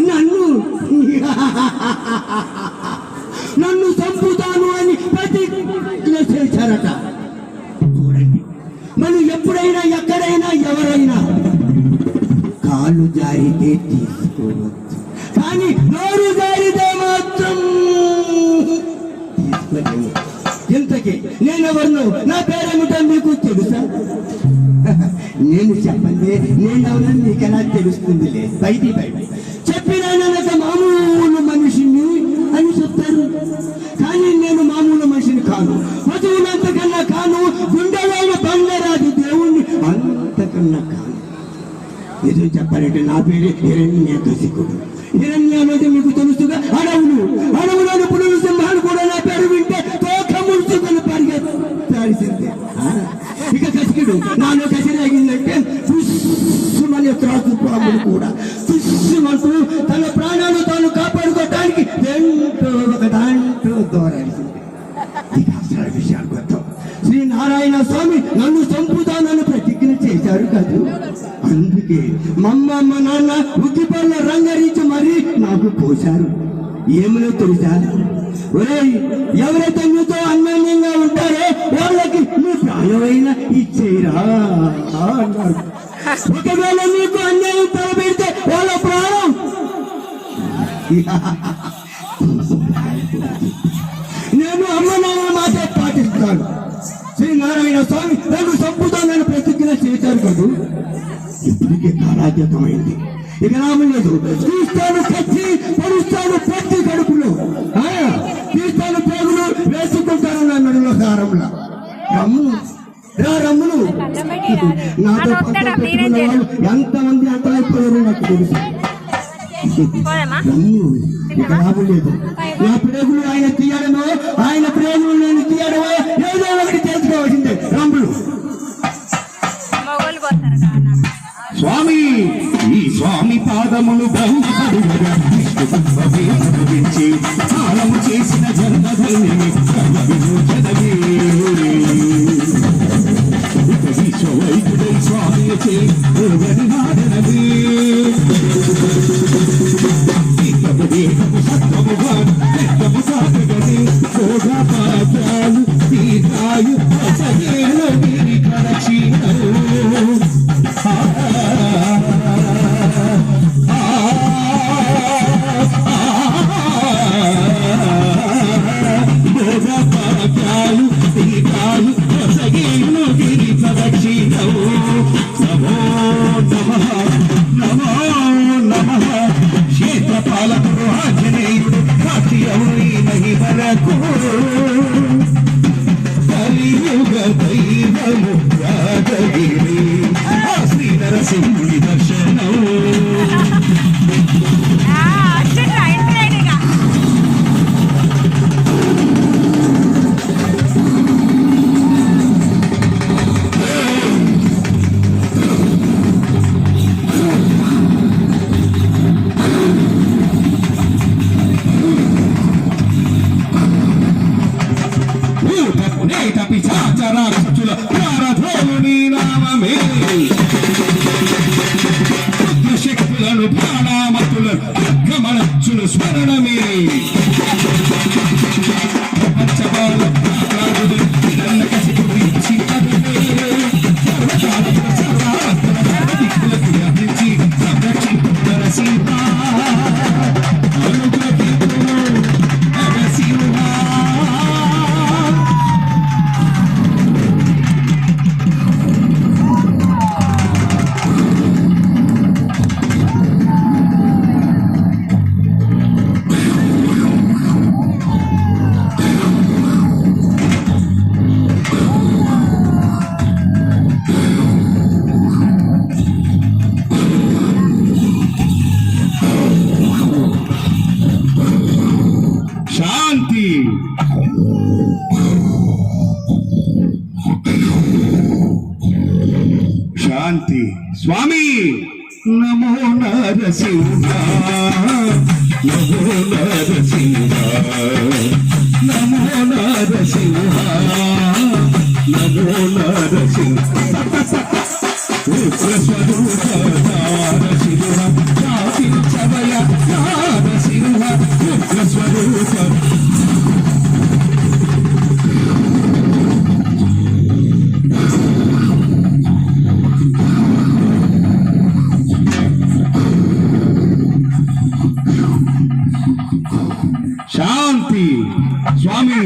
నన్ను నన్ను చంపుతాను అని ప్రతిజ్ఞ చేశారట. చూడండి, మనం ఎప్పుడైనా ఎక్కడైనా ఎవరైనా కాలు జారితే తీసుకోవచ్చు, కానీ నోరు జారితే మాత్రం తీసుకోలేము. ఇంతకీ నేనెవరినో, నా పేరేమిటో మీకు తెలుసా? నేను చెప్పండి, నేనెవరని మీకు ఎలా తెలుస్తుందిలే. బయటి చెప్పినా నాకు మామూలు మనిషిని అని చెప్తారు, కానీ నేను మామూలు మనిషిని కాను. వధువులంతకన్నా కాను, గుండెలైన బంగారాది దేవుణ్ణి అంతకన్నా కాను. నిజం చెప్పాలంటే నా పేరు హిరణ్యకశిపుడు. హిరణ్య అనేది మీకు తెలుసుగా, అడవులోని పులులు సింహాలు కూడా నా పేరు వింటే తోక ముడుచుకొని పరిగెత్తాల్సిందే. ఇక కసికుడు నాలో కసిరేగిందంటే తుస్సుమనే త్రాసు పాములు కూడా తుస్సుమంటూ తన ప్రాణాలు తాను కాపాడుకోవటానికి ఒక దాంట్లో దూరాల్సిందే. ఇక అసలు విషయాలు కొత్త. శ్రీనారాయణ స్వామి నన్ను చంపుతానని ప్రతిజ్ఞ చేశారు కాదు. అందుకే మా నాన్న ఉద్దిపల్ల రంగరించి మరీ నాకు పోశారు. ఏమనో తెలుసా? ఒరేయ్, ఎవరైతే మీతో అన్యోన్యంగా ఉంటారో వాళ్ళకి మీ ప్రాణమైనా ఇచ్చేయరా అన్నారు. ఒకవేళ మీకు అన్యాయం తలపెడితే వాళ్ళ ప్రాణం నేను అమ్మ నాన్న మాట పాటిస్తాను. శ్రీనారాయణ స్వామి నన్ను చంపుతానని ప్రతిజ్ఞ చేశారు కదా. ఇప్పటికే కాలాతీతమైంది. ఇక నామం లేదు. తీస్తాను కచ్చి, పరుస్తాను పట్టి కడుపులో, తీస్తాను పేగులు వేసుకుంటాను నా మెడలో దారంలా. రమ్మును రమ్మును నాతో ఎంతమంది అంతలైపోయారు నాకు తెలుసు. ఇక లాభం లేదు. నా ప్రేగులు ఆయన తీయడమో, ఆయన ప్రేగులు నేను తీయడమో ఏదో ఒకటి చేసుకోవాల్సిందే. రమ్ములు స్వామి, ఈ స్వామి పాదములు బంధించి కాలము చేసిన జన్మధన్యమి విమోచనమే. విశ్వవైకుడై స్వామి మాడనమే. సత్వముగా పెద్దము సాగగని భోగపాత్రాలు తీర్థాయు గిరి కలక్షీణలు. భోగపాత్రాలు తీర్థాయు గిరి కలక్షీణలు. నమో నమః నమో నమః. క్షేత్రపాలకుడు ఆంజనేయుడు కాచి అవుని మహిమలకు కలియుగ దైవము యాదగిరి శ్రీ నరసింహుని దర్శనం. పిశాచరాక్షుల ప్రారధోలుని నామమే. శక్తులను ప్రాణామతులను అగ్రమణచ్చులు స్మరణమే. ప్రపంచబాల శాంతి. స్వామి నమో నరసింహ, నమో నరసింహ, నమో నరసింహ, నమో నరసింహ. స్వరూప స్వామి